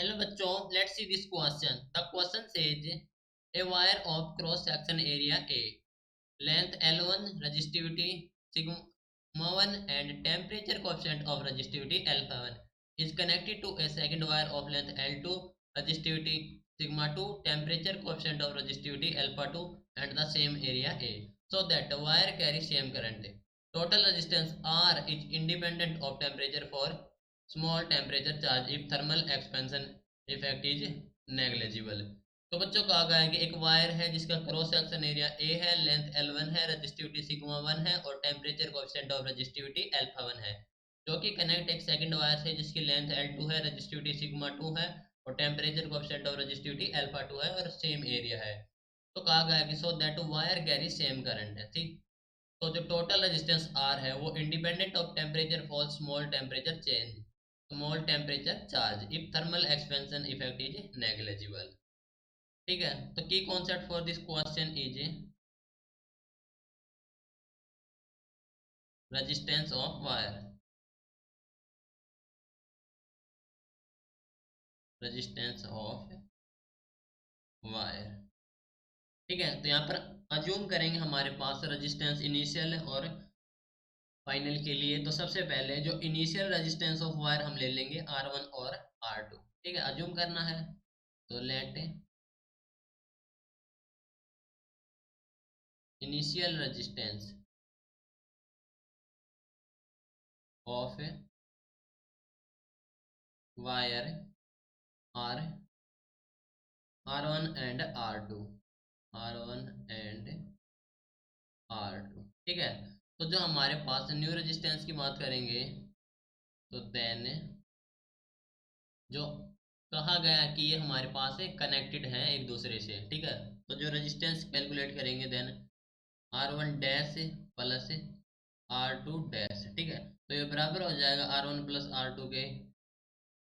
Hello बच्चों, let's see this question. The question says a wire of cross section area A, length L1, resistivity sigma 1 and temperature coefficient of resistivity alpha 1 is connected to a second wire of length L2, resistivity sigma 2, temperature coefficient of resistivity alpha 2 and the same area A, so that the wire carries same current. Total resistance R is independent of temperature for small temperature charge if thermal expansion effect is negligible। तो बच्चों कहा गया है कि एक wire है जिसका cross section area A है, लेंथ L1 है, रेजिस्टिविटी सिग्मा 1 है और temperature coefficient of resistivity alpha 1 है, जो कि कनेक्ट एक सेकंड वायर से जिसकी लेंथ L2 है, रेजिस्टिविटी सिग्मा 2 है और temperature coefficient of resistivity alpha 2 है और सेम एरिया है। तो कहा गया है कि so that wire carry same current है। ठीक, तो जो टोटल रेजिस्टेंस R है वो independent of temperature for small temperature change, small temperature charge if thermal expansion effect is negligible. ठीक है, तो की concept for this question is resistance of wire, resistance of wire. ठीक है, तो यहाँ पर अज्यूम करेंगे हमारे पास रेजिस्टेंस इनिशियल और फाइनल के लिए। तो सबसे पहले जो इनिशियल रेजिस्टेंस ऑफ वायर हम ले लेंगे R1 और R2। ठीक है, अज्यूम करना है तो let initial resistance of wire are R1 and R2, R1 and R2। ठीक है, तो जो हमारे पास न्यू रेजिस्टेंस की बात करेंगे तो देन जो कहा गया कि ये हमारे पास कनेक्टेड है एक दूसरे से। ठीक है, तो जो रेजिस्टेंस कैलकुलेट करेंगे then R1 dash plus R2 dash. ठीक है, तो ये बराबर हो जाएगा R1 प्लस R2 के,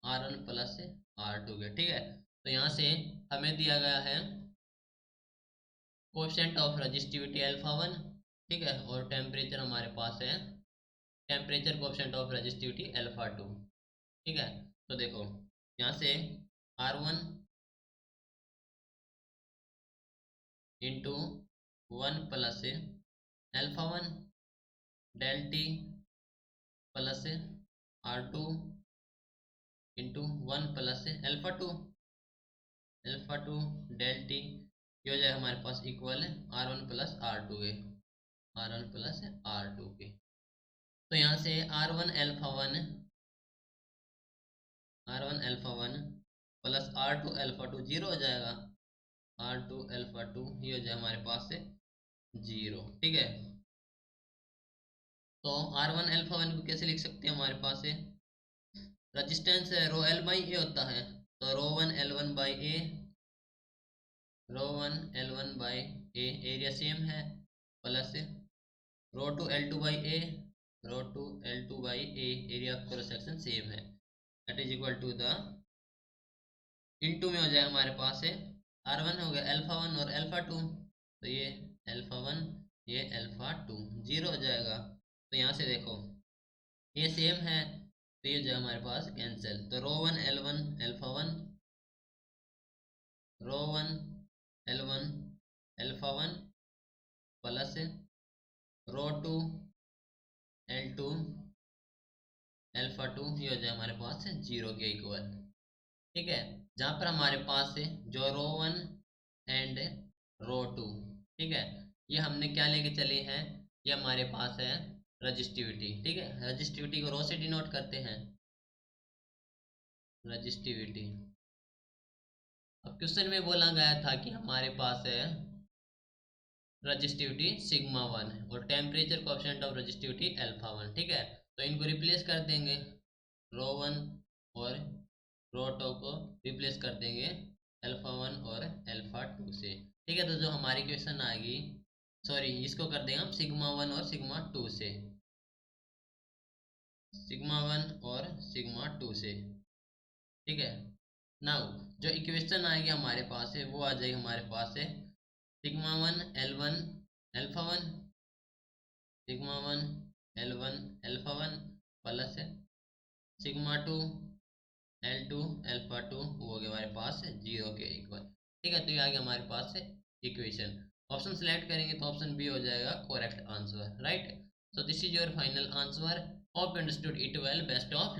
R1 प्लस R2 के। ठीक है, तो यहाँ से हमें दिया गया है कोएफिशिएंट ऑफ रेजिस्टिविटी अल्फा 1। ठीक है, और टेम्परेचर हमारे पास है temperature coefficient of resistivity alpha 2। ठीक है, तो देखो यहाँ से R1 into 1 plus alpha 1 del T plus R2 into 1 plus alpha 2 del T, ये हो जाए हमारे पास इक्वल है R1 प्लस R2 के, R1 प्लस R2 के। तो यहाँ से R1 alpha 1 plus R2 alpha 2 zero हो जाएगा, R2 अल्फा 2 ये हो जाए हमारे पास से जीरो। ठीक है, तो R1 अल्फा 1 को कैसे लिख सकते हैं, हमारे पास है रेजिस्टेंस है रो एल बाई ए होता है, तो rho one L one by A, rho one L one by A area same है, plus rho two L two by A, rho two L two by A area of cross section same है, that is equal to the into में हो जाए हमारे पास है R1 हो गया अल्फा 1 और अल्फा 2, तो ये अल्फा 1 ये अल्फा 2 जीरो हो जाएगा। तो यहाँ से देखो ये सेम है तो ये जो हमारे पास कैंसिल, तो rho one L one alpha 1, rho one L one alpha 1 plus rho two L two alpha 2, ये हो जाए हमारे पास जीरो के इक्वल। ठीक है, जहाँ पर हमारे पास है जो रो वन एंड रो टू। ठीक है, ये हमने क्या लेके चले हैं, ये हमारे पास है रजिस्टिविटी। ठीक है, रजिस्टिविटी को रो से डिनोट करते हैं, रजिस्टिविटी। अब क्वेश्चन में बोला गया था कि हमारे पास है रजिस्टिविटी सिग्मा 1 और temperature coefficient of resistivity alpha 1। ठीक है, तो इनको रिप्लेस कर देंगे, रो 1 और रो 2 को रिप्लेस कर देंगे अल्फा 1 और अल्फा 2 से। ठीक है, तो जो हमारी क्वेश्चन आएगी, सॉरी इसको कर देंगे हम सिग्मा 1 और सिग्मा 2 से, सिग्मा 1 और सिग्मा 2 से। ठीक है, नाउ जो इक्वेशन आएगी हमारे पास है वो आ जाएगी हमारे पास है sigma 1 L1 alpha 1, sigma 1 L1 alpha 1 plus sigma 2 L2 alpha 2 वो हो गया हमारे पास 0 के इक्वल। ठीक है, तो ये आ गया हमारे पास इक्वेशन। ऑप्शन सेलेक्ट करेंगे तो ऑप्शन बी हो जाएगा correct answer, right. So this is your final answer. Hope understood it well. Best of